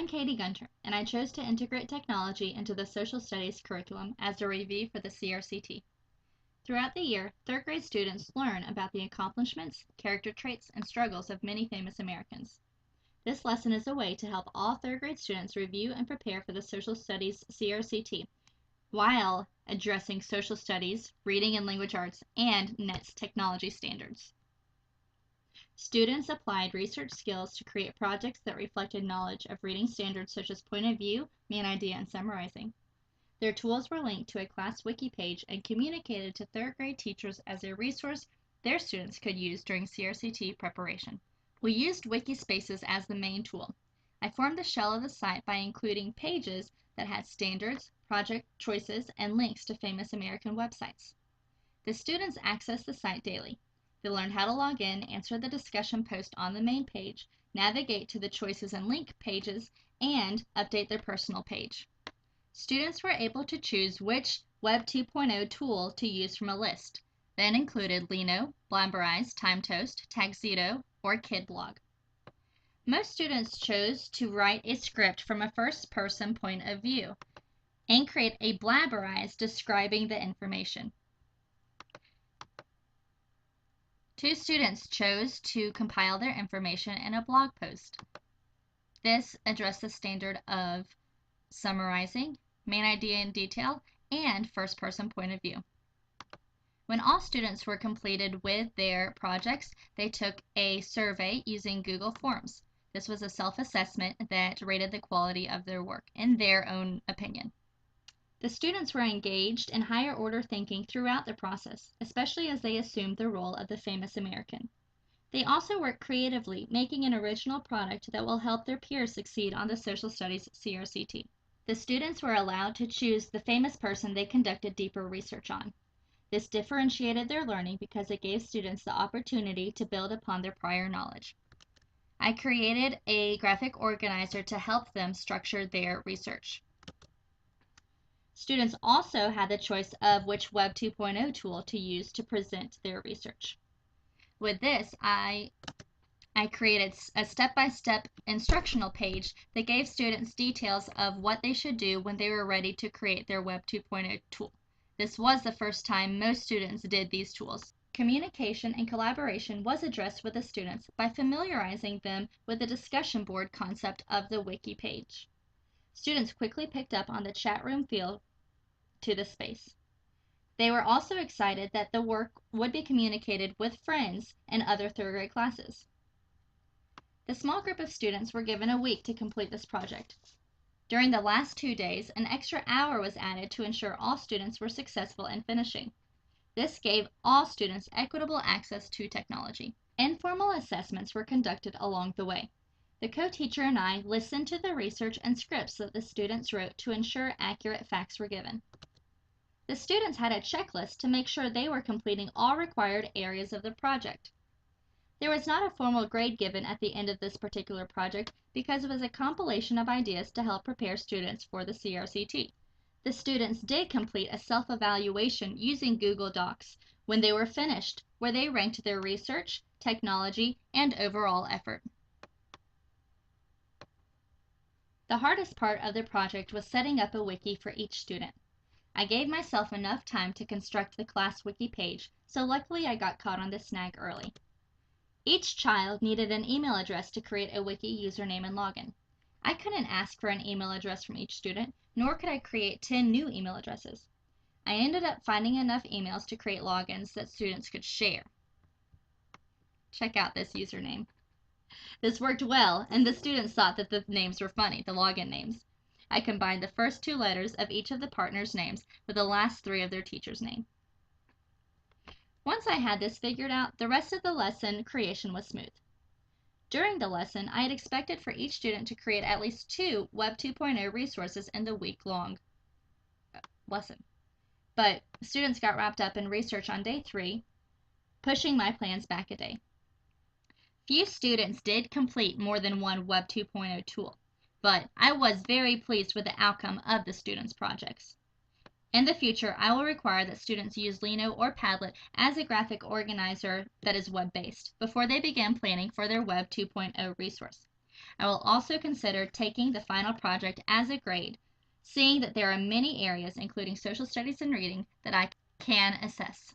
I'm Katie Gunter, and I chose to integrate technology into the social studies curriculum as a review for the CRCT. Throughout the year, third grade students learn about the accomplishments, character traits, and struggles of many famous Americans. This lesson is a way to help all third grade students review and prepare for the social studies CRCT while addressing social studies, reading and language arts, and NET's technology standards. Students applied research skills to create projects that reflected knowledge of reading standards such as point of view, main idea, and summarizing. Their tools were linked to a class wiki page and communicated to third grade teachers as a resource their students could use during CRCT preparation. We used wiki spaces as the main tool. I formed the shell of the site by including pages that had standards, project choices, and links to famous American websites. The students accessed the site daily. They learned how to log in, answer the discussion post on the main page, navigate to the choices and link pages, and update their personal page. Students were able to choose which Web 2.0 tool to use from a list that included Lino, Blamberize, TimeToast, Tagxedo, or KidBlog. Most students chose to write a script from a first-person point of view and create a Blamberize describing the information. 2 students chose to compile their information in a blog post. This addressed the standard of summarizing, main idea in detail, and first-person point of view. When all students were completed with their projects, they took a survey using Google Forms. This was a self-assessment that rated the quality of their work in their own opinion. The students were engaged in higher order thinking throughout the process, especially as they assumed the role of the famous American. They also worked creatively, making an original product that will help their peers succeed on the Social Studies CRCT. The students were allowed to choose the famous person they conducted deeper research on. This differentiated their learning because it gave students the opportunity to build upon their prior knowledge. I created a graphic organizer to help them structure their research. Students also had the choice of which Web 2.0 tool to use to present their research. With this, I created a step-by-step instructional page that gave students details of what they should do when they were ready to create their Web 2.0 tool. This was the first time most students did these tools. Communication and collaboration was addressed with the students by familiarizing them with the discussion board concept of the wiki page. Students quickly picked up on the chat room feel to the space. They were also excited that the work would be communicated with friends and other third grade classes. The small group of students were given a week to complete this project. During the last 2 days, an extra hour was added to ensure all students were successful in finishing. This gave all students equitable access to technology. Informal assessments were conducted along the way. The co-teacher and I listened to the research and scripts that the students wrote to ensure accurate facts were given. The students had a checklist to make sure they were completing all required areas of the project. There was not a formal grade given at the end of this particular project because it was a compilation of ideas to help prepare students for the CRCT. The students did complete a self-evaluation using Google Docs when they were finished, where they ranked their research, technology, and overall effort. The hardest part of the project was setting up a wiki for each student. I gave myself enough time to construct the class wiki page, so luckily I got caught on this snag early. Each child needed an email address to create a wiki username and login. I couldn't ask for an email address from each student, nor could I create 10 new email addresses. I ended up finding enough emails to create logins that students could share. Check out this username. This worked well, and the students thought that the names were funny, the login names. I combined the first 2 letters of each of the partners' names with the last 3 of their teacher's name. Once I had this figured out, the rest of the lesson creation was smooth. During the lesson, I had expected for each student to create at least 2 Web 2.0 resources in the week-long lesson. But students got wrapped up in research on day 3, pushing my plans back a day. Few students did complete more than one Web 2.0 tool, but I was very pleased with the outcome of the students' projects. In the future, I will require that students use Lino or Padlet as a graphic organizer that is web-based before they begin planning for their Web 2.0 resource. I will also consider taking the final project as a grade, seeing that there are many areas, including social studies and reading, that I can assess.